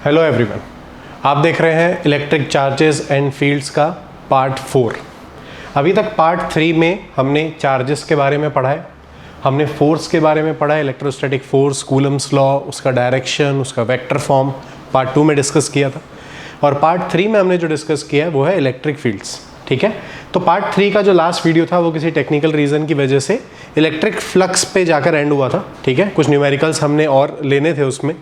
Hello everyone, आप देख रहे हैं इलेक्ट्रिक चार्जेस एंड फील्ड्स का पार्ट 4। अभी तक पार्ट 3 में हमने चार्जेस के बारे में पढ़ा है, हमने फोर्स के बारे में पढ़ा है, इलेक्ट्रोस्टैटिक फोर्स, कूलम्स लॉ, उसका डायरेक्शन, उसका वेक्टर फॉर्म पार्ट 2 में डिस्कस किया था। और पार्ट 3 में हमने जो डिस्कस किया है वो है इलेक्ट्रिक फील्ड्स। ठीक है, तो पार्ट 3 का जो लास्ट वीडियो था वो किसी टेक्निकल रीज़न की वजह से इलेक्ट्रिक फ्लक्स पे जाकर एंड हुआ था। ठीक है, कुछ न्यूमेरिकल्स हमने और लेने थे उसमें।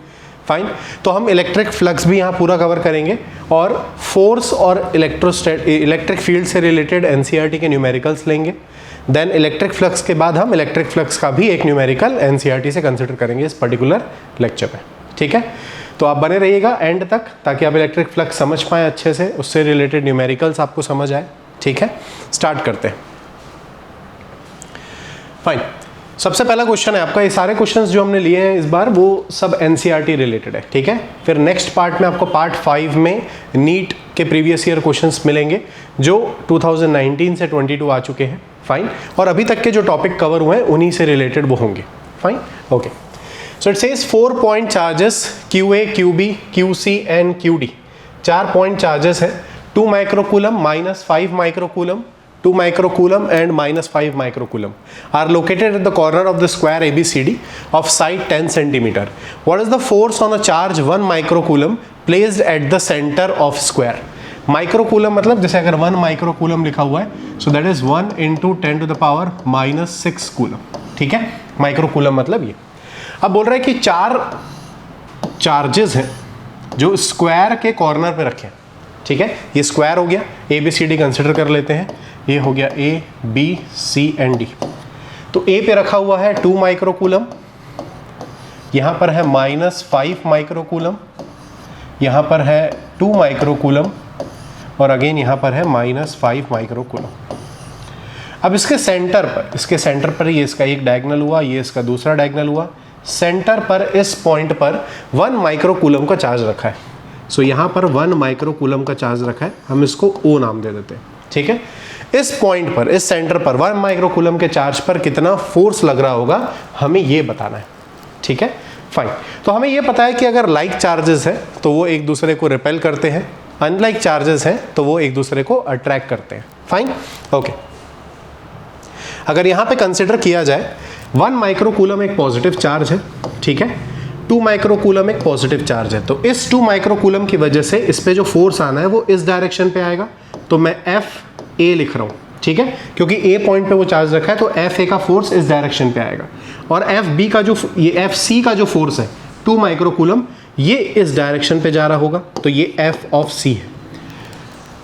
फाइन, तो हम इलेक्ट्रिक फ्लक्स भी यहाँ पूरा कवर करेंगे और फोर्स और इलेक्ट्रिक फील्ड से रिलेटेड एनसीईआरटी के न्यूमेरिकल्स लेंगे। देन इलेक्ट्रिक फ्लक्स के बाद हम इलेक्ट्रिक फ्लक्स का भी एक न्यूमेरिकल एनसीईआरटी से कंसिडर करेंगे इस पर्टिकुलर लेक्चर में। ठीक है, तो आप बने रहिएगा एंड तक ताकि आप इलेक्ट्रिक फ्लक्स समझ पाएँ अच्छे से, उससे रिलेटेड न्यूमेरिकल्स आपको समझ आए। ठीक है, स्टार्ट करते हैं। फाइन, सबसे पहला क्वेश्चन है आपका, ये सारे क्वेश्चंस जो हमने लिए हैं इस बार वो सब एनसीईआरटी रिलेटेड है। ठीक है, फिर नेक्स्ट पार्ट में आपको पार्ट 5 में नीट के प्रीवियस ईयर क्वेश्चंस मिलेंगे जो 2019 से 22 आ चुके हैं। फाइन, और अभी तक के जो टॉपिक कवर हुए हैं उन्हीं से रिलेटेड वो होंगे। Fine, okay. So it says 4 point charges QA, QB, QC and QD। 4 point charges हैं, 2 microcoulomb, -5 microcoulomb, 2 microcoulomb and -5 microcoulomb are located at the corner of the square ABCD of side 10 centimeter. What is the force on a charge 1 microcoulomb placed at the center of square? Microcoulomb मतलब जैसे अगर 1 microcoulomb लिखा हुआ है, so that is 1 into 10 to the power -6 coulomb. ठीक है, microcoulomb मतलब ये। अब बोल रहा है कि 4 चार्जेस हैं जो स्क्वायर के कॉर्नर पे रखे हैं। ठीक है, ये स्क्वायर हो गया, ABCD कंसिडर कर लेते हैं। ये हो गया A, B, C and D। तो A पे रखा हुआ है 2 माइक्रोकूलम, यहाँ पर है -5 माइक्रोकूलम, यहाँ पर है 2 माइक्रोकूलम और अगेन यहाँ पर है -5 माइक्रोकूलम। अब इसके सेंटर पर ये इसका एक डायगोनल हुआ, ये इसका दूसरा डायगोनल हुआ। सेंटर पर इस पॉइंट पर 1 माइक्रोकूलम का चार्ज रखा है। सो यहाँ पर 1 माइक्रोकूलम का चार्ज रखा है, हम इसको O नाम दे देते हैं। ठीक है, इस पॉइंट पर, इस सेंटर पर 1 माइक्रोकूलम के चार्ज पर कितना फोर्स लग रहा होगा हमें ये बताना है। ठीक है, फाइन। तो हमें ये पता है कि अगर लाइक चार्जेस हैं तो वो एक दूसरे को रिपेल करते हैं, अनलाइक चार्जेस हैं तो वो एक दूसरे को अट्रैक्ट करते हैं। Fine, okay. अगर यहाँ पे कंसिडर किया जाए 1 माइक्रोकूलम एक पॉजिटिव चार्ज है, ठीक है, 2 माइक्रोकूलम एक पॉजिटिव चार्ज है। तो इस 2 माइक्रोकूलम की वजह से इस पे जो फोर्स आना है वो इस डायरेक्शन पे आएगा। तो मैं FA लिख रहा हूँ, ठीक है, क्योंकि A पॉइंट पे वो चार्ज रखा है तो FA का फोर्स इस डायरेक्शन पे आएगा। और FB का जो ये FC का जो फोर्स है 2 माइक्रोकूलम, ये इस डायरेक्शन पे जा रहा होगा, तो ये F ऑफ C है।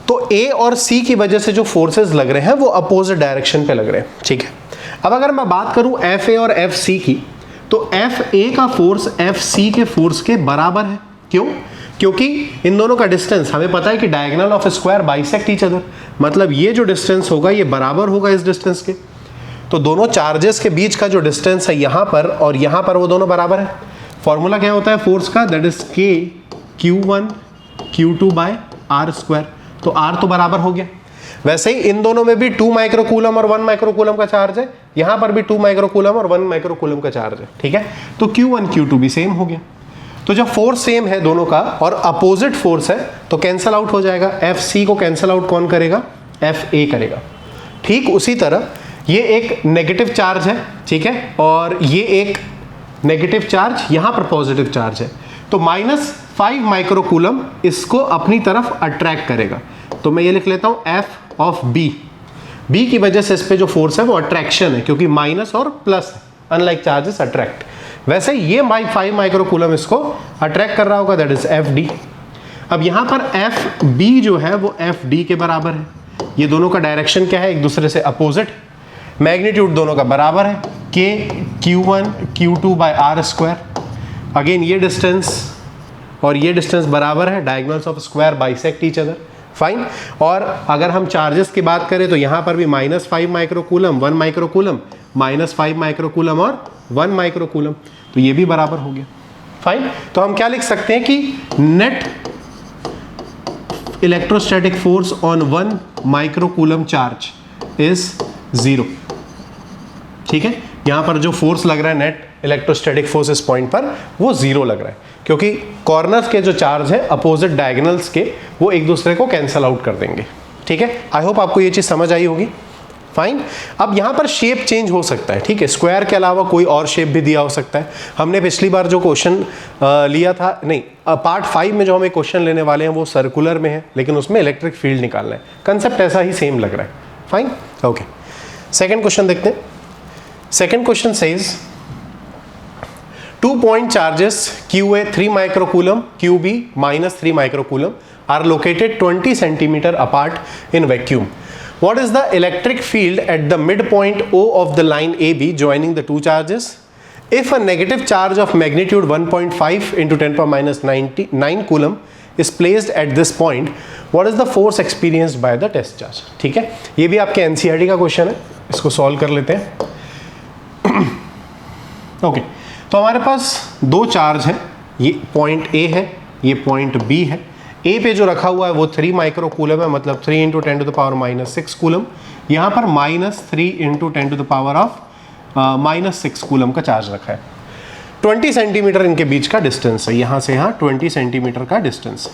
तो A और C की वजह से जो फोर्सेस लग रहे हैं वो अपोजिट डायरेक्शन पे लग रहे हैं। ठीक है, अब अगर मैं बात करूं FA और FC की, तो FA का फोर्स FC के फोर्स के बराबर है। क्यों? क्योंकि इन दोनों का डिस्टेंस हमें पता है कि diagonal of square bisect each other, मतलब ये जो डिस्टेंस होगा ये बराबर होगा इस डिस्टेंस के। तो दोनों चार्जेस के बीच का जो डिस्टेंस है यहाँ पर और यहाँ पर वो दोनों बराबर है। फॉर्मूला क्या होता है फोर्स का? That is K Q1 Q2 by R square. तो R तो बराबर हो गया। वैसे ही इन दोनों में भी 2 माइक्रोकूलम और 1 माइक्रोकूलम का चार्ज है, यहाँ पर भी 2 माइक्रोकूलम और 1 माइक्रोकूलम का चार्ज है। ठीक है, तो Q1 Q2 भी सेम हो गया। तो जब फोर्स सेम है दोनों का और अपोजिट फोर्स है तो कैंसल आउट हो जाएगा। FC को कैंसल आउट कौन करेगा? FA करेगा। ठीक उसी तरह ये एक नेगेटिव चार्ज है, ठीक है, और ये एक नेगेटिव चार्ज, यहाँ पर पॉजिटिव चार्ज है, तो -5 माइक्रोकूलम इसको अपनी तरफ अट्रैक्ट करेगा। तो मैं ये लिख लेता हूँ F ऑफ B। B की वजह से इस पे जो फोर्स है वो अट्रैक्शन है, क्योंकि माइनस और प्लस, अनलाइक चार्जेस अट्रैक्ट। वैसे ये 5 माइक्रोकूलम इसको अट्रैक्ट कर रहा होगा, दैट इज FD। अब यहाँ पर FB जो है वो FD के बराबर है। ये दोनों का डायरेक्शन क्या है? एक दूसरे से अपोजिट। मैग्नीट्यूड दोनों का बराबर है, K Q1 Q2 by R square. Again ये डिस्टेंस और ये डिस्टेंस बराबर है, diagonals of square bisect each other. Fine, और अगर हम चार्जेस की बात करें तो यहाँ पर भी -5 माइक्रोकूलम, 1 माइक्रोकूलम, -5 माइक्रोकूलम और 1 माइक्रोकूलम, तो ये भी बराबर हो गया। फाइन, तो हम क्या लिख सकते हैं कि net electrostatic force on 1 microcoulomb charge is 0। ठीक है, यहाँ पर जो फोर्स लग रहा है नेट इलेक्ट्रोस्टैटिक फोर्स इस पॉइंट पर वो जीरो लग रहा है, क्योंकि कॉर्नर्स के जो चार्ज है अपोजिट डायगोनल्स के वो एक दूसरे को कैंसल आउट कर देंगे। ठीक है, आई होप आपको ये चीज समझ आई होगी। फाइन। अब यहां पर शेप चेंज हो सकता है, ठीक है, स्क्वायर के अलावा कोई और शेप भी दिया हो सकता है। हमने पिछली बार जो क्वेश्चन लिया था, नहीं, पार्ट 5 में जो हम एक क्वेश्चन लेने वाले हैं वो सर्कुलर में है, लेकिन उसमें इलेक्ट्रिक फील्ड निकालना है। कंसेप्ट ऐसा ही सेम लग रहा है। Fine, okay. सेकेंड क्वेश्चन देखते हैं। Second question says 2 point charges QA 3 microcoulomb, QB -3 microcoulomb are located 20 centimeter apart in vacuum. What is the electric field at the midpoint O of the line AB joining the two charges? If a negative charge of magnitude 1.5 into 10 power minus 9 coulomb is placed at this point, what is the force experienced by the test charge? ठीक है, ये भी आपके NCERT का question है, इसको solve कर लेते हैं। ओके, तो हमारे पास दो चार्ज हैं, ये पॉइंट A है, ये पॉइंट B है। A पे जो रखा हुआ है वो 3 माइक्रो कूलम है, मतलब 3 into 10 to the power -6 coulomb. यहाँ पर -3 into 10 to the power of -6 coulomb का चार्ज रखा है। 20 सेंटीमीटर इनके बीच का डिस्टेंस है, यहाँ से यहाँ 20 सेंटीमीटर का distance.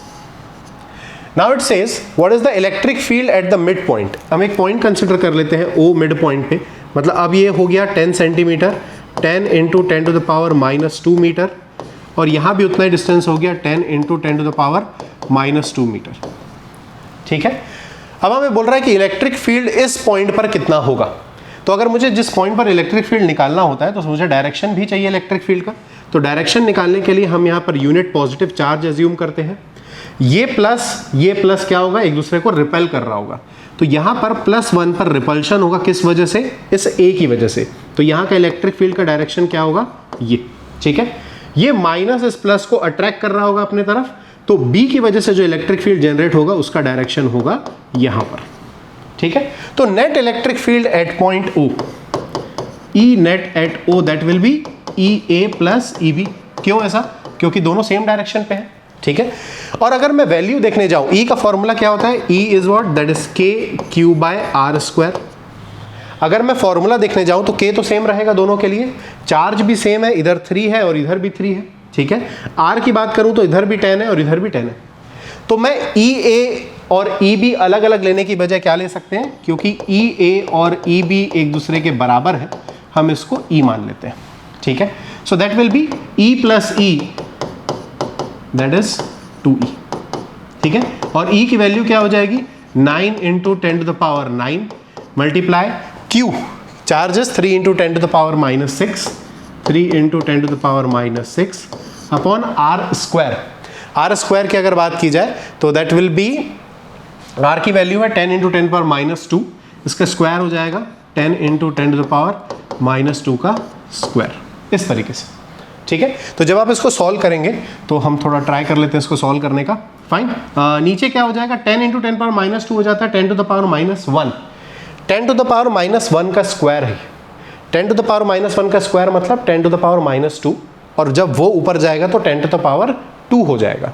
Now it says what is the electric field at the mid point. हम एक पॉइंट कंसिडर कर लेते हैं O मिड पॉइंट पे, मतलब अब ये हो गया 10 centimetre, 10 into 10 to the power -2 metre, और यहाँ भी उतना ही डिस्टेंस हो गया 10 into 10 to the power -2 metre. ठीक है, अब हमें बोल रहा है कि इलेक्ट्रिक फील्ड इस पॉइंट पर कितना होगा। तो अगर मुझे जिस पॉइंट पर इलेक्ट्रिक फील्ड निकालना होता है तो मुझे डायरेक्शन भी चाहिए इलेक्ट्रिक फील्ड का। तो डायरेक्शन निकालने के लिए हम यहाँ per unit positive charge assume करते हैं। ये प्लस क्या होगा, एक दूसरे को रिपेल कर रहा होगा। तो यहाँ पर +1 पर रिपल्शन होगा, किस वजह से, इस A की वजह से। तो यहाँ का इलेक्ट्रिक फील्ड का डायरेक्शन क्या होगा, ये। ठीक है, ये माइनस इस प्लस को अट्रैक्ट कर रहा होगा अपने तरफ, तो B की वजह से जो इलेक्ट्रिक फील्ड जनरेट होगा उसका डायरेक्शन होगा यहां पर। ठीक है, तो net electric field at point O, E net at O, that will B EA plus EB। क्यों ऐसा, क्योंकि दोनों सेम डायरेक्शन पे है। ठीक है, और अगर मैं वैल्यू देखने जाऊं, E का फॉर्मूला क्या होता है, E is what, that is K/r²। अगर मैं फॉर्मूला देखने जाऊं तो K तो सेम रहेगा दोनों के लिए, चार्ज भी सेम है, इधर 3 है और इधर भी 3 है। ठीक है, R की बात करूं तो इधर भी 10 है और इधर भी 10 है। तो मैं EA और EB अलग अलग लेने की बजाय क्या ले सकते हैं, क्योंकि EA और EB एक दूसरे के बराबर है, हम इसको E मान लेते हैं। ठीक है, so that will B E plus E, that is 2E। ठीक है, और E की वैल्यू क्या हो जाएगी, 9 into 10 to the power 9 multiply Q, charges 3 into 10 to the power -6, 3 into 10 to the power -6 upon R²। R² की अगर बात की जाए तो दैट विल बी, R की वैल्यू है 10 इंटू 10 पावर -2, इसका स्क्वायर हो जाएगा 10 इंटू 10 टू द पावर -2 का स्क्वायर, इस तरीके से। ठीक है, तो जब आप इसको सॉल्व करेंगे तो हम थोड़ा ट्राई कर लेते हैं इसको सॉल्व करने का। फाइन, नीचे क्या हो जाएगा, 10 इंटू 10 पावर -2 हो जाता है 10 to the power -1। 10 to the power -1 का स्क्वायर है, 10 टू द पावर -1 का स्क्वायर मतलब 10 टू द पावर -2, और जब वो ऊपर जाएगा तो 10 टू द पावर 2 हो जाएगा।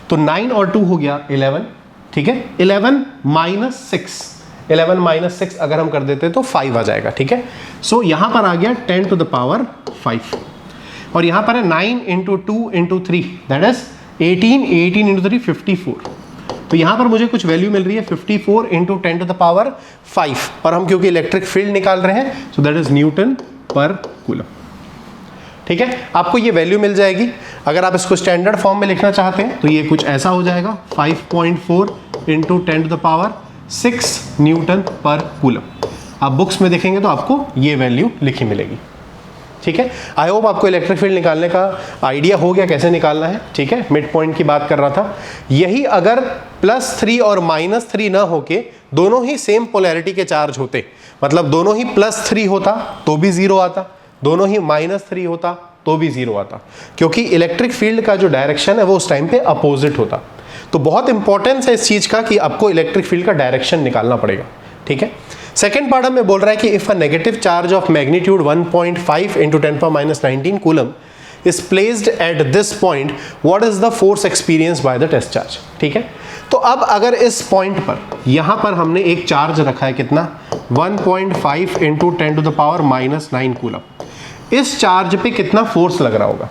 तो 9 और 2 हो गया 11। ठीक है, 11 माइनस 6 अगर हम कर देते तो 5 आ जाएगा। ठीक है, सो यहां पर आ गया 10 टू द पावर 5, और यहां पर है 9 into 2 into 3, that is 18 into 3 54। तो यहां पर मुझे कुछ वैल्यू मिल रही है 54 इंटू 10 टू द पावर 5, और हम क्योंकि इलेक्ट्रिक फील्ड निकाल रहे हैं सो that is Newton per coulomb. ठीक है, आपको ये वैल्यू मिल जाएगी। अगर आप इसको स्टैंडर्ड फॉर्म में लिखना चाहते हैं तो ये कुछ ऐसा हो जाएगा 5.4 into 10 to the power 6 newton per coulomb. आप बुक्स में देखेंगे तो आपको ये वैल्यू लिखी मिलेगी। ठीक है, आई होप आपको इलेक्ट्रिक फील्ड निकालने का आइडिया हो गया कैसे निकालना है। ठीक है, मिड पॉइंट की बात कर रहा था। यही अगर +3 और -3 ना होके दोनों ही सेम पोलैरिटी के चार्ज होते, मतलब दोनों ही +3 होता तो भी 0 आता, दोनों ही -3 होता तो भी 0 आता, क्योंकि इलेक्ट्रिक फील्ड का जो डायरेक्शन है वो उस टाइम पे अपोजिट होता। तो बहुत इंपॉर्टेंस है इस चीज का कि आपको इलेक्ट्रिक फील्ड का डायरेक्शन निकालना पड़ेगा। ठीक है, सेकेंड पार्ट में बोल रहा है कि if a negative charge of magnitude 1.5 into 10 power -19 coulomb is placed at this point, what is the force experience by the test charge. ठीक है, तो अब अगर इस पॉइंट पर यहां पर हमने एक चार्ज रखा है कितना, 1.5 into 10 to the power -9 coulomb. इस चार्ज पे कितना फोर्स लग रहा होगा।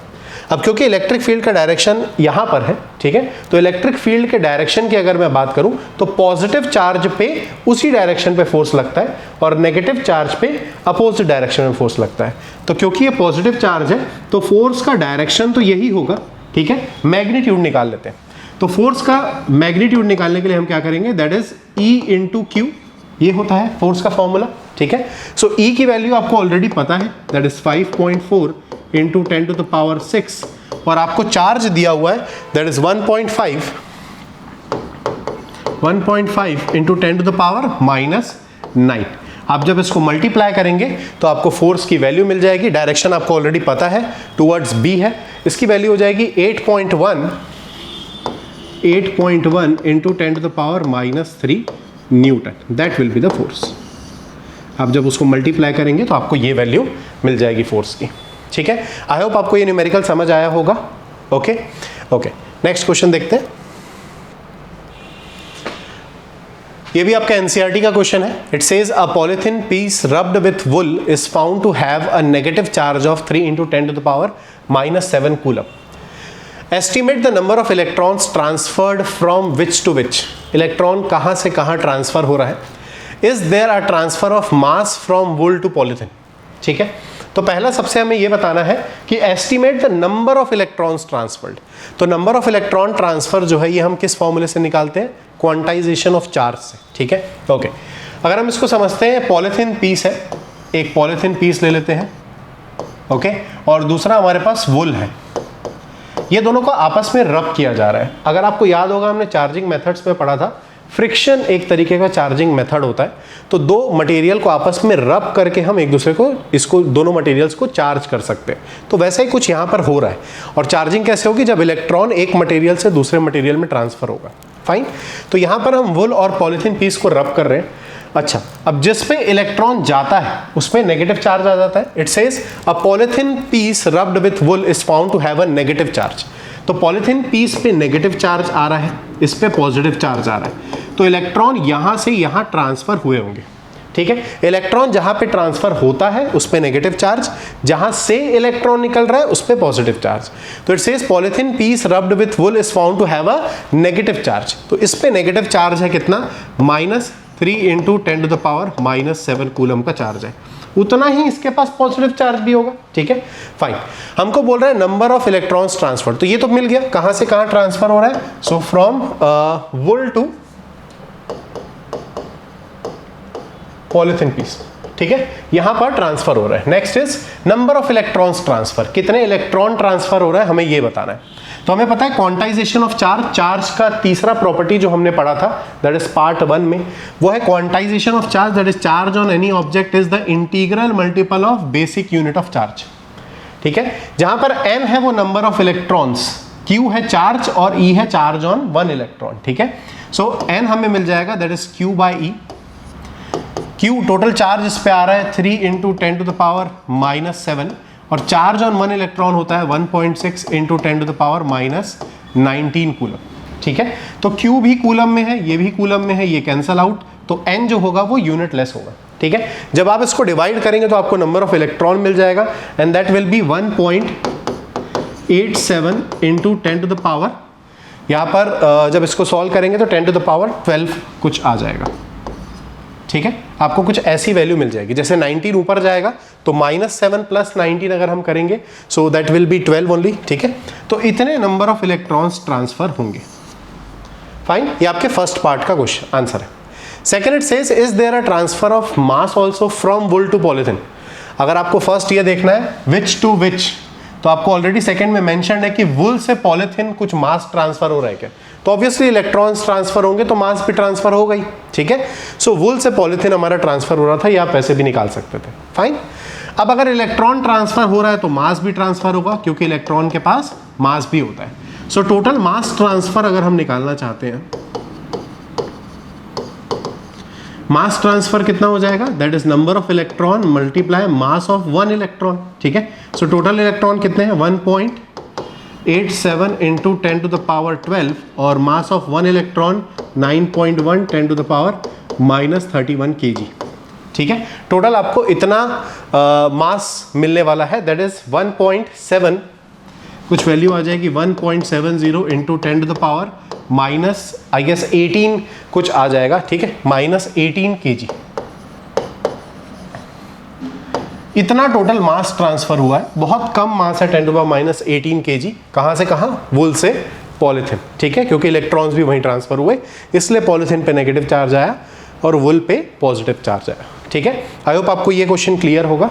अब क्योंकि इलेक्ट्रिक फील्ड का डायरेक्शन यहाँ पर है, ठीक है, तो इलेक्ट्रिक फील्ड के डायरेक्शन की अगर मैं बात करूँ तो पॉजिटिव चार्ज पे उसी डायरेक्शन पे फोर्स लगता है और नेगेटिव चार्ज पे अपोजिट डायरेक्शन में फोर्स लगता है। तो क्योंकि ये पॉजिटिव चार्ज है तो फोर्स का डायरेक्शन तो यही होगा, ठीक है। मैग्नीट्यूड निकाल लेते हैं। तो फोर्स का मैग्नीट्यूड निकालने के लिए हम क्या करेंगे, that is E into Q, ये होता है फोर्स का फॉर्मूला, ठीक है। सो E की वैल्यू आपको ऑलरेडी पता है, that is 5.4 into 10 to the power 6 और आपको चार्ज दिया हुआ है that is 1.5 into 10 to the power -9। आप जब इसको मल्टीप्लाई करेंगे तो आपको फोर्स की वैल्यू मिल जाएगी। डायरेक्शन आपको ऑलरेडी पता है, टुवर्ड्स बी है। इसकी वैल्यू हो जाएगी 8.1 into 10 to the power -3 newton. That will be the force. आप जब उसको मल्टीप्लाई करेंगे तो आपको ये वैल्यू मिल जाएगी फोर्स की, ठीक है। आई होप आपको ये न्यूमेरिकल समझ आया होगा। ओके ओके, नेक्स्ट क्वेश्चन देखते हैं। ये भी आपका एनसीईआरटी का क्वेश्चन है। It says a polythene piece rubbed with wool is found to have a negative charge of 3 into 10 to the power -7 coulomb. Estimate the number of electrons transferred from which to which. Electron कहाँ से कहाँ transfer हो रहा है। Is there a transfer of mass from wool to polythene, ठीक है। तो पहला सबसे हमें यह बताना है कि estimate the number of electrons transferred. तो नंबर ऑफ इलेक्ट्रॉन ट्रांसफर जो है ये हम किस फॉर्मूले से निकालते हैं, क्वांटाइजेशन ऑफ चार्ज से, ठीक है। ओके, अगर हम इसको समझते हैं, पॉलिथीन पीस है, एक पॉलिथीन पीस ले लेते हैं, ओके, और दूसरा हमारे पास वुल है। ये दोनों को आपस में रब किया जा रहा है। अगर आपको याद होगा हमने चार्जिंग मेथड्स में पढ़ा था, फ्रिक्शन एक तरीके का चार्जिंग मेथड होता है। तो दो मटेरियल को आपस में रब करके हम एक दूसरे को इसको दोनों मटेरियल्स को चार्ज कर सकते हैं। तो वैसा ही कुछ यहाँ पर हो रहा है। और चार्जिंग कैसे होगी, जब इलेक्ट्रॉन एक मटेरियल से दूसरे मटेरियल में ट्रांसफर होगा। फाइन, तो यहाँ पर हम वुल और पॉलीथीन पीस को रब कर रहे हैं। अच्छा, अब जिस पे इलेक्ट्रॉन जाता है उसमें नेगेटिव चार्ज आ जाता है। It says a polythene piece rubbed with wool is found to have a negative charge. तो पॉलीथीन पीस पे नेगेटिव चार्ज आ रहा है, इस पे पॉजिटिव चार्ज आ रहा है। तो इलेक्ट्रॉन यहां से यहां ट्रांसफर हुए होंगे, ठीक है। इलेक्ट्रॉन जहां पे ट्रांसफर होता है उस पे नेगेटिव चार्ज, जहां से इलेक्ट्रॉन निकल रहा है उस पे पॉजिटिव चार्ज। तो it says polythene piece rubbed with wool is found to have a negative charge. तो इस पे नेगेटिव चार्ज है कितना, -3 into 10 to the power -7 coulomb का चार्ज है। उतना ही इसके पास पॉजिटिव चार्ज भी होगा, ठीक है। फाइन, हमको बोल रहा है नंबर ऑफ इलेक्ट्रॉन्स ट्रांसफर। तो ये तो मिल गया, कहां से कहां ट्रांसफर हो रहा है। So from wool to polythene piece, ठीक है, यहां पर ट्रांसफर हो रहा है। Next is number of electrons transfer. कितने इलेक्ट्रॉन ट्रांसफर हो रहा है हमें ये बताना है। तो हमें पता है क्वांटाइजेशन ऑफ चार्ज, चार्ज का तीसरा प्रॉपर्टी जो हमने पढ़ा था दैट इज पार्ट 1 में, वो है quantization of charge. That is charge on any object is the integral multiple of basic unit of charge, ठीक है। जहां पर n है वो नंबर ऑफ इलेक्ट्रॉन्स, q है चार्ज और e है चार्ज ऑन 1 इलेक्ट्रॉन, ठीक है। सो n हमें मिल जाएगा that is q/e। q total charge इस पे आ रहा है 3 इंटू 10 टू द पावर -7 और चार्ज ऑन 1 इलेक्ट्रॉन होता है 1.6 into 10 to the power -19 coulomb, ठीक है। तो Q भी कूलम में है, ये भी कूलम में है, ये कैंसल आउट। तो N जो होगा वो यूनिट लेस होगा, ठीक है। जब आप इसको डिवाइड करेंगे तो आपको नंबर ऑफ इलेक्ट्रॉन मिल जाएगा and that will be 1.87 into 10 to the power, यहाँ पर जब इसको सॉल्व करेंगे तो 10 टू द पावर 12 कुछ आ जाएगा, ठीक है। आपको कुछ ऐसी वैल्यू मिल जाएगी, जैसे 19 ऊपर जाएगा तो -7 प्लस 19 अगर हम करेंगे so that will be 12 only, ठीक है। तो इतने नंबर ऑफ इलेक्ट्रॉन्स ट्रांसफर होंगे। फाइन, ये आपके फर्स्ट पार्ट का क्वेश्चन आंसर है। Second, it says is there a transfer of mass also from wool to polythene. अगर आपको फर्स्ट ये देखना है विच टू विच, तो आपको ऑलरेडी सेकंड में मेंशन है कि वुल से पॉलीथीन कुछ मास ट्रांसफर हो रहा है क्या, तो ऑब्वियसली इलेक्ट्रॉन्स ट्रांसफर होंगे तो मास भी ट्रांसफर होगा ही, ठीक है। सो वुल से पॉलीथीन हमारा ट्रांसफर हो रहा था, या आप ऐसे भी निकाल सकते थे। फाइन, अब अगर इलेक्ट्रॉन ट्रांसफर हो रहा है तो मास भी ट्रांसफर होगा, क्योंकि इलेक्ट्रॉन के पास मास भी होता है। सो टोटल मास ट्रांसफर अगर हम निकालना चाहते हैं, मास ट्रांसफर कितना हो जाएगा, that is number of electron multiply mass of 1 electron, ठीक है। सो टोटल इलेक्ट्रॉन कितने हैं, 1.87 इंटू 10 टू द पावर 12 और mass of 1 electron 9.1 10 to the power -31 kg, ठीक है। टोटल आपको इतना मास मिलने वाला है, दैट इज 1.7, कुछ वैल्यू आ जाएगी 1.70 into 10 to the power minus I guess 18 कुछ आ जाएगा, ठीक है, माइनस 18 kg। इतना टोटल मास ट्रांसफर हुआ है, बहुत कम मास है 10 to the power minus 18 kg। कहाँ से कहाँ? वुल से पॉलीथिन, ठीक है, क्योंकि इलेक्ट्रॉन्स भी वहीं ट्रांसफर हुए, इसलिए पॉलीथिन पे नेगेटिव चार्ज आया और वुल पे पॉजिटिव चार्ज आया, ठीक है। आई होप आपको ये क्वेश्चन क्लियर होगा।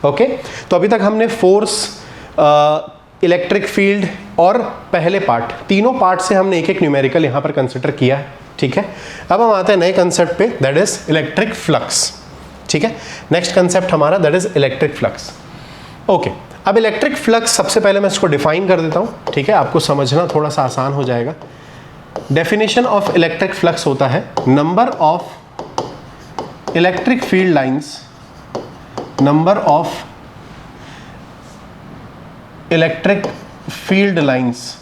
ओके, तो अभी तक हमने फोर्स, इलेक्ट्रिक फील्ड और पहले पार्ट, तीनों पार्ट से हमने एक एक न्यूमेरिकल यहाँ पर कंसिडर किया है, ठीक है। अब हम आते हैं नए कंसेप्ट पे, दैट इज इलेक्ट्रिक फ्लक्स, ठीक है। नेक्स्ट कंसेप्ट हमारा that is electric flux. Okay, अब इलेक्ट्रिक फ्लक्स सबसे पहले मैं इसको डिफाइन कर देता हूँ, ठीक है, आपको समझना थोड़ा सा आसान हो जाएगा। डेफिनेशन ऑफ इलेक्ट्रिक फ्लक्स होता है number of electric field lines, number of electric field lines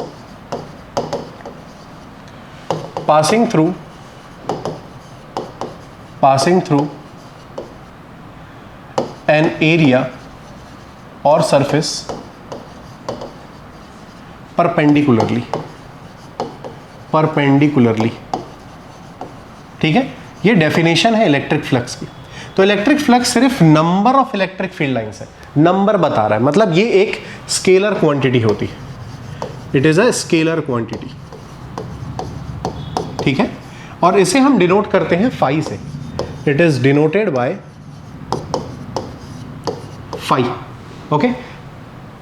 passing through an area or surface perpendicularly, ठीक है। ये डेफिनेशन है इलेक्ट्रिक फ्लक्स की। तो इलेक्ट्रिक फ्लक्स सिर्फ number of electric field lines है, नंबर बता रहा है, मतलब ये एक स्केलर क्वांटिटी होती है, it is a scalar quantity, ठीक है। और इसे हम डिनोट करते हैं फाई से, it is denoted by phi, okay.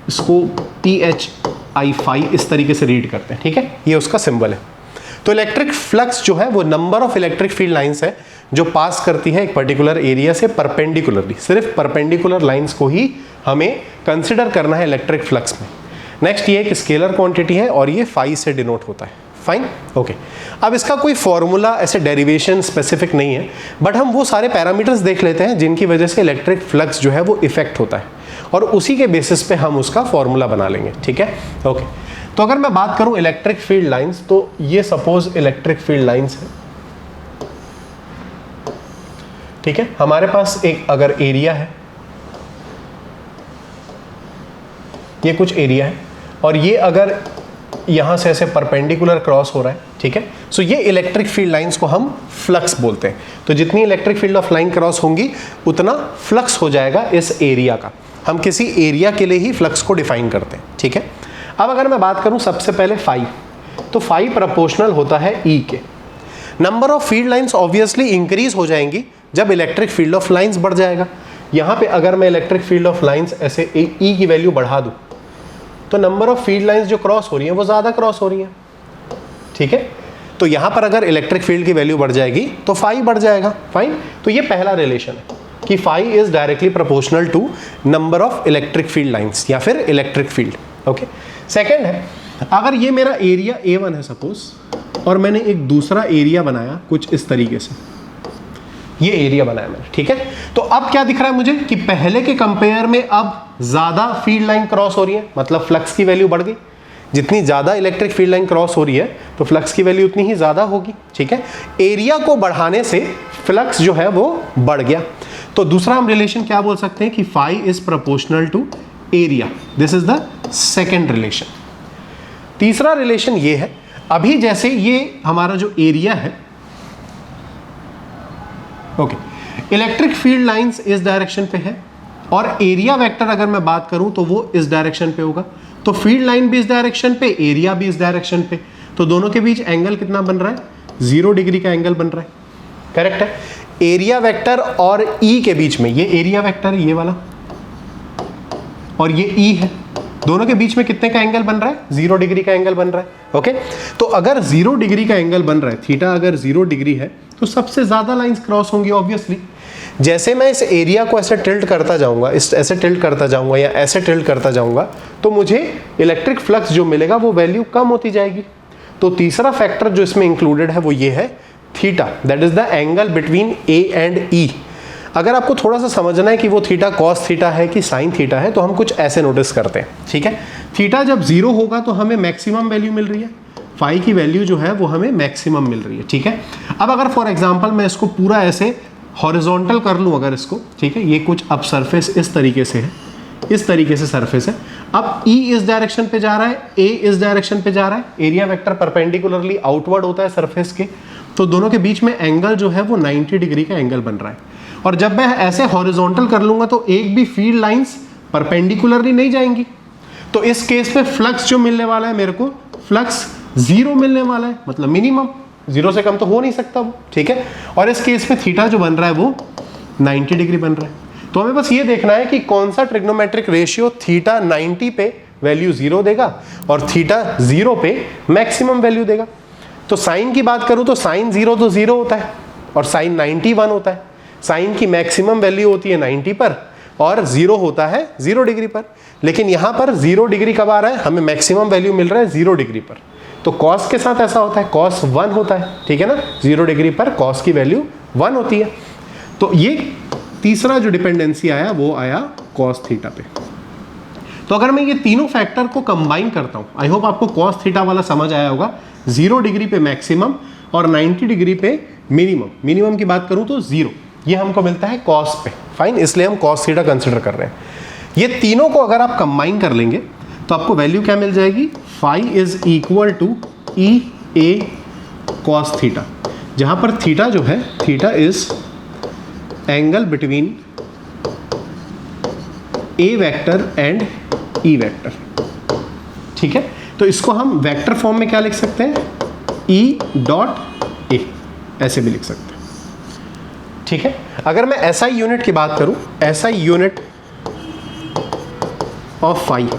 इसको PHI फाई इस तरीके से रीड करते हैं, ठीक है, ये उसका सिंबल है। तो इलेक्ट्रिक फ्लक्स जो है वो number of electric field lines है जो पास करती है एक पर्टिकुलर एरिया से परपेंडिकुलरली। सिर्फ परपेंडिकुलर लाइंस को ही हमें कंसिडर करना है इलेक्ट्रिक फ्लक्स में। नेक्स्ट, ये एक स्केलर क्वांटिटी है और ये फाई से डिनोट होता है, फाइन, ओके। अब इसका कोई फॉर्मूला ऐसे डेरिवेशन स्पेसिफिक नहीं है, बट हम वो सारे पैरामीटर्स देख लेते हैं जिनकी वजह से इलेक्ट्रिक फ्लक्स जो है वो इफेक्ट होता है, और उसी के बेसिस पे हम उसका फॉर्मूला बना लेंगे, ठीक है, ओके। तो अगर मैं बात करूं इलेक्ट्रिक फील्ड लाइंस, तो ये सपोज इलेक्ट्रिक फील्ड लाइंस है, ठीक है। हमारे पास एक अगर एरिया है, ये कुछ एरिया है, और ये अगर यहां से ऐसे परपेंडिकुलर क्रॉस हो रहा है, ठीक है, सो ये इलेक्ट्रिक फील्ड लाइंस को हम फ्लक्स बोलते हैं। तो जितनी electric field of line cross होंगी उतना फ्लक्स हो जाएगा इस एरिया का। हम किसी एरिया के लिए ही फ्लक्स को डिफाइन करते हैं, ठीक है। अब अगर मैं बात करूं सबसे पहले फाई, तो फाई प्रोपोर्शनल होता है ई के। Number of field lines obviously increase हो जाएंगी जब इलेक्ट्रिक फील्ड ऑफ लाइंस बढ़ जाएगा। यहां पे अगर मैं इलेक्ट्रिक फील्ड ऑफ लाइंस ऐसे ई की वैल्यू बढ़ा दूं, तो नंबर ऑफ फील्ड लाइंस जो क्रॉस हो रही हैं वो ज़्यादा क्रॉस हो रही हैं, ठीक है। तो यहाँ पर अगर इलेक्ट्रिक फील्ड की वैल्यू बढ़ जाएगी तो फाई बढ़ जाएगा, फाइन। तो ये पहला रिलेशन है कि phi is directly proportional to number of electric field lines या फिर इलेक्ट्रिक फील्ड, ओके। सेकेंड है, अगर ये मेरा एरिया A1 है सपोज, और मैंने एक दूसरा एरिया बनाया कुछ इस तरीके से, ये एरिया बनाया मैंने, ठीक है। तो अब क्या दिख रहा है मुझे कि पहले के कंपेयर में अब ज्यादा फील्ड लाइन क्रॉस हो रही है, मतलब फ्लक्स की वैल्यू बढ़ गई। जितनी ज्यादा इलेक्ट्रिक फील्ड लाइन क्रॉस हो रही है तो फ्लक्स की वैल्यू उतनी ही ज्यादा होगी, ठीक है। एरिया को बढ़ाने से फ्लक्स जो है वो बढ़ गया। तो दूसरा हम रिलेशन क्या बोल सकते हैं कि phi is proportional to area, this is the second relation. तीसरा रिलेशन ये है, अभी जैसे ये हमारा जो एरिया है, ओके, इलेक्ट्रिक फील्ड लाइंस इस डायरेक्शन पे है, और एरिया वेक्टर अगर मैं बात करूं तो वो इस डायरेक्शन पे होगा। तो फील्ड लाइन भी इस डायरेक्शन पे, एरिया भी इस डायरेक्शन पे, तो दोनों के बीच एंगल कितना बन रहा है? 0 डिग्री का एंगल बन रहा है, करेक्ट है। एरिया वेक्टर और ई के बीच में, ये एरिया वेक्टर है ये वाला, और ये ई है, दोनों के बीच में कितने का एंगल बन रहा है? 0 डिग्री का एंगल बन रहा है, ओके। तो अगर 0 डिग्री का एंगल बन रहा है, थीटा अगर 0 डिग्री है, तो सबसे ज्यादा लाइंस क्रॉस होंगी ऑब्वियसली। जैसे मैं इस एरिया को ऐसे टिल्ट करता जाऊंगा, ऐसे टिल्ट करता जाऊंगा या ऐसे टिल्ट करता जाऊंगा, तो मुझे इलेक्ट्रिक फ्लक्स जो मिलेगा वो वैल्यू कम होती जाएगी। तो तीसरा फैक्टर जो इसमें इंक्लूडेड है वो ये है theta, that is the angle between A and E. अगर आपको थोड़ा सा समझना है कि वो थीटा कॉस थीटा है कि साइन थीटा है, तो हम कुछ ऐसे नोटिस करते हैं, ठीक है। थीटा जब 0 होगा तो हमें मैक्सिमम वैल्यू मिल रही है, फाई की वैल्यू जो है वो हमें मैक्सिमम मिल रही है, ठीक है। अब अगर फॉर एग्जांपल मैं इसको पूरा ऐसे हॉरिजॉन्टल कर लूँ अगर इसको, ठीक है, ये कुछ अब सरफेस इस तरीके से है, इस तरीके से सरफेस है। अब E इस डायरेक्शन पे जा रहा है, A इस डायरेक्शन पे जा रहा है, एरिया वेक्टर परपेंडिकुलरली आउटवर्ड होता है सरफेस के, तो दोनों के बीच में एंगल जो है वो 90 डिग्री का एंगल बन रहा है। और जब मैं ऐसे हॉरिजॉन्टल कर लूंगा तो एक भी फील्ड लाइंस परपेंडिकुलरली नहीं जाएंगी, तो इस केस में फ्लक्स जो मिलने वाला है मेरे को, फ्लक्स 0 मिलने वाला है, मतलब मिनिमम, 0 से कम तो हो नहीं सकता वो, ठीक है। और इस केस में थीटा जो बन रहा है वो 90 डिग्री बन रहा है। तो हमें बस ये देखना है कि कौन सा ट्रिग्नोमेट्रिक रेशियो थीटा 90 पे वैल्यू 0 देगा और थीटा 0 पे मैक्सिमम वैल्यू देगा। तो साइन की बात करूं तो साइन 0 तो 0 होता है और साइन 90 1 होता है। साइन की मैक्सिमम वैल्यू होती है 90 पर और 0 होता है 0 डिग्री पर। लेकिन यहाँ पर 0 डिग्री कब आ रहा है, हमें मैक्सिमम वैल्यू मिल रहा है 0 डिग्री पर। तो कॉस के साथ ऐसा होता है, कॉस 1 होता है, ठीक है ना, 0 डिग्री पर कॉस की वैल्यू 1 होती है। तो ये तीसरा जो डिपेंडेंसी आया वो आया कॉस थीटा पे। तो अगर मैं ये तीनों फैक्टर को कंबाइन करता हूं, आई होप आपको कॉस थीटा वाला समझ आया होगा, 0 डिग्री पे मैक्सिमम और 90 डिग्री पे मिनिमम। मिनिमम की बात करूं तो 0, ये हमको मिलता है कॉस पे, फाइन, इसलिए हम कॉस थीटा कंसिडर कर रहे हैं। ये तीनों को अगर आप कंबाइन कर लेंगे तो आपको वैल्यू क्या मिल जाएगी, phi is equal to E A cos theta, जहां पर थीटा जो है, theta is angle between A vector and E vector, ठीक है। तो इसको हम वेक्टर फॉर्म में क्या लिख सकते हैं, ई डॉट ए, ऐसे भी लिख सकते हैं, ठीक है। अगर मैं एसआई यूनिट की बात करूं, एसआई यूनिट ऑफ फाई,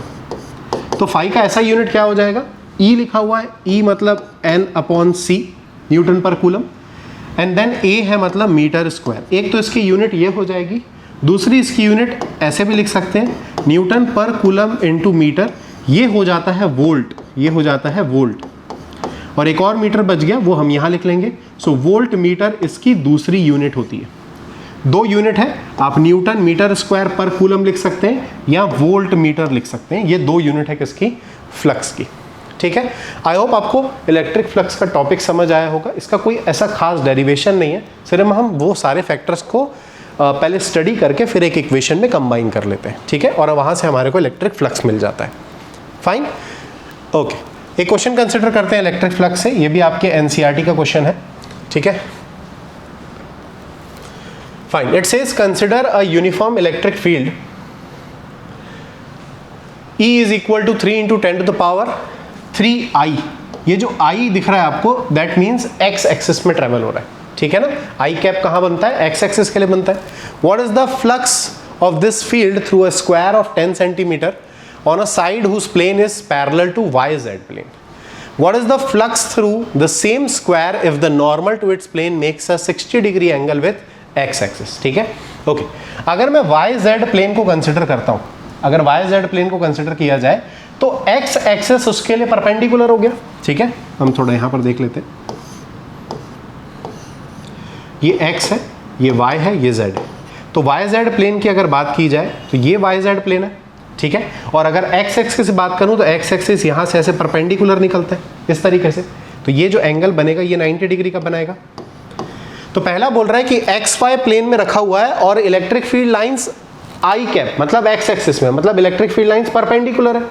तो फाई का एसआई यूनिट क्या हो जाएगा, ई लिखा हुआ है, ई मतलब N upon C Newton per coulomb, and then ए है मतलब मीटर स्क्वायर। एक तो इसकी यूनिट ये हो जाएगी, दूसरी इसकी यूनिट ऐसे भी लिख सकते हैं, Newton per coulomb into metre, ये हो जाता है वोल्ट, ये हो जाता है वोल्ट, और एक और मीटर बच गया वो हम यहाँ लिख लेंगे। सो वोल्ट मीटर इसकी दूसरी यूनिट होती है। 2 यूनिट है, आप न्यूटन मीटर स्क्वायर पर कूलम लिख सकते हैं या वोल्ट मीटर लिख सकते हैं, ये 2 यूनिट है किसकी, फ्लक्स की, ठीक है। आई होप आपको इलेक्ट्रिक फ्लक्स का टॉपिक समझ आया होगा। इसका कोई ऐसा खास डेरिवेशन नहीं है, सिर्फ हम वो सारे फैक्टर्स को पहले स्टडी करके फिर एक इक्वेशन में कंबाइन कर लेते हैं, ठीक है, और वहाँ से हमारे को इलेक्ट्रिक फ्लक्स मिल जाता है, फाइन, ओके। एक क्वेश्चन कंसिडर करते हैं इलेक्ट्रिक फ्लक्स से, ये भी आपके एनसीईआरटी का क्वेश्चन है, ठीक है, fine. It says consider a uniform electric field E is equal to 3 × 10⁻3i। ये जो I दिख रहा है आपको, दैट मीन्स x एक्सिस में ट्रेवल हो रहा है, ठीक है ना। आई कैप कहाँ बनता है, x एक्सिस के लिए बनता है। What is the flux of this field through a square of 10 centimetre on a side whose plane is parallel to YZ plane? What is the flux through the same square if the normal to its plane makes a 60 degree angle with x axis? ठीक है, okay. अगर मैं YZ plane को consider करता हूं, अगर YZ plane को consider किया जाए तो x एक्सिस उसके लिए परपेंडिकुलर हो गया, ठीक है। हम थोड़ा यहां पर देख लेते हैं, ये x है, ये y है, ये z है। तो YZ प्लेन की अगर बात की जाए तो ये YZ प्लेन है, ठीक है। और अगर x एक्सिस से बात करूं तो x एक्सिस यहां से ऐसे परपेंडिकुलर निकलता है इस तरीके से, तो ये जो एंगल बनेगा ये 90 डिग्री का बनाएगा। तो पहला बोल रहा है कि XY प्लेन में रखा हुआ है और इलेक्ट्रिक फील्ड लाइंस आई कैप मतलब x एक्सिस में, मतलब इलेक्ट्रिक फील्ड लाइंस परपेंडिकुलर है।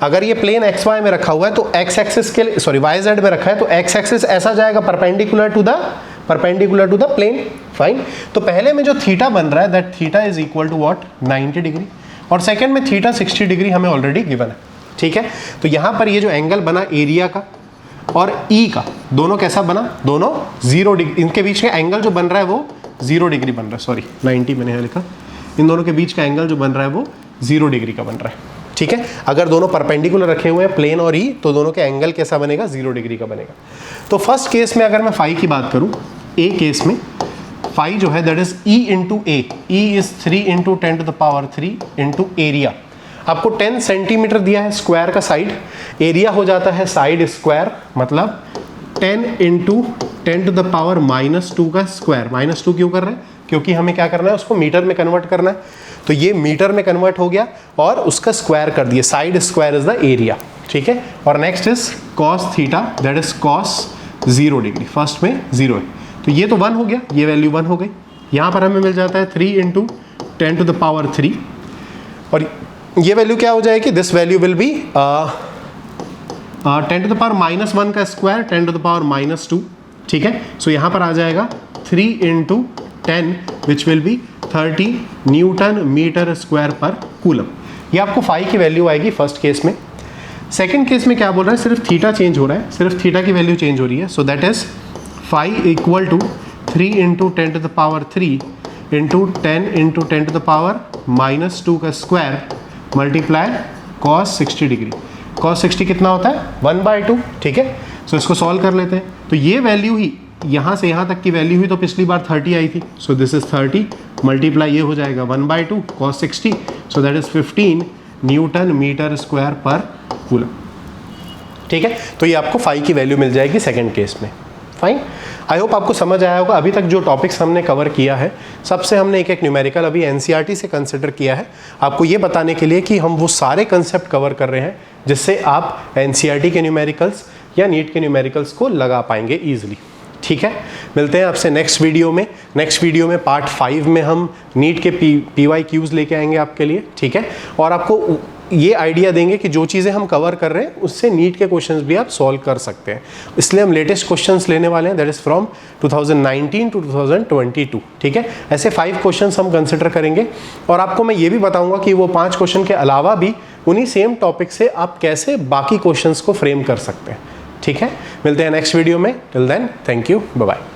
अगर ये प्लेन XY में रखा हुआ है तो x एक्सिस के लिए, सॉरी YZ में रखा है तो x एक्सिस ऐसा जाएगा perpendicular to the plane, fine. तो पहले में जो थीटा बन रहा है, that theta is equal to what, 90 degree, और सेकंड में थीटा 60 डिग्री हमें ऑलरेडी गिवन है, ठीक है। तो यहाँ पर ये जो एंगल बना एरिया का और ई का, दोनों कैसा बना, दोनों 0 डिग्री, इनके बीच का एंगल जो बन रहा है वो 0 डिग्री बन रहा है, सॉरी 90 मैंने यहाँ लिखा, इन दोनों के बीच का एंगल जो बन रहा है वो 0 डिग्री का बन रहा है, ठीक है। अगर दोनों परपेंडिकुलर रखे हुए हैं प्लेन और ई, तो दोनों के एंगल कैसा बनेगा, 0 डिग्री का बनेगा। तो फर्स्ट केस में अगर मैं फाई की बात करूँ, ए केस में फाई जो है that is E into A, E is 3 × 10⁻³ into area. आपको 10 सेंटीमीटर दिया है स्क्वायर का साइड, एरिया हो जाता है साइड स्क्वायर, मतलब 10 × 10⁻⁻² का स्क्वायर। -2 क्यों कर रहे हैं, क्योंकि हमें क्या करना है, उसको मीटर में कन्वर्ट करना है, तो ये मीटर में कन्वर्ट हो गया और उसका स्क्वायर कर दिया, side square is the area, ठीक है। और next is cos theta, that is cos 0 degree, first में 0 है, तो ये तो 1 हो गया, ये वैल्यू 1 हो गई। यहाँ पर हमें मिल जाता है 3 इंटू 10 टू द पावर 3, और ये वैल्यू क्या हो जाएगी, this value will be 10 to the power -1 का स्क्वायर 10 टू द पावर -2, ठीक है। सो यहाँ पर आ जाएगा 3 into 10 which will be 30 newton metre square पर कूलम। ये आपको फाई की वैल्यू आएगी फर्स्ट केस में। सेकंड केस में क्या बोल रहा है, सिर्फ थीटा चेंज हो रहा है, सिर्फ थीटा की वैल्यू चेंज हो रही है। So that is phi equal to 3 into 10 to the power 3 into 10 into 10 to the power -2 का square multiply cos 60 degree. cos 60 कितना होता है 1/2, ठीक है। सो इसको सॉल्व कर लेते हैं। तो ये वैल्यू ही यहाँ से यहाँ तक की वैल्यू हुई, तो पिछली बार 30 आई थी। सो दिस इज 30 मल्टीप्लाई ये हो जाएगा 1/2 cos 60, so that is 15 newton metre square पर कूलम, ठीक है। तो ये आपको फाई की वैल्यू मिल जाएगी सेकंड केस में। फाइन, आई होप आपको समझ आया होगा। अभी तक जो टॉपिक्स हमने कवर किया है सबसे हमने एक एक न्यूमेरिकल अभी एनसीईआरटी से कंसिडर किया है, आपको ये बताने के लिए कि हम वो सारे कंसेप्ट कवर कर रहे हैं जिससे आप एनसीईआरटी के न्यूमेरिकल्स या नीट के न्यूमेरिकल्स को लगा पाएंगे ईजिली, ठीक है। मिलते हैं आपसे नेक्स्ट वीडियो में। नेक्स्ट वीडियो में पार्ट 5 में हम नीट के PYQs लेके आएंगे आपके लिए, ठीक है। और आपको ये आइडिया देंगे कि जो चीज़ें हम कवर कर रहे हैं उससे नीट के क्वेश्चंस भी आप सॉल्व कर सकते हैं। इसलिए हम लेटेस्ट क्वेश्चंस लेने वाले हैं, दैट इज़ फ्रॉम 2019 टू 2022, ठीक है। ऐसे 5 क्वेश्चंस हम कंसिडर करेंगे, और आपको मैं ये भी बताऊंगा कि वो 5 क्वेश्चन के अलावा भी उन्हीं सेम टॉपिक से आप कैसे बाकी क्वेश्चंस को फ्रेम कर सकते हैं, ठीक है। मिलते हैं नेक्स्ट वीडियो में। Till then, thank you, bye bye.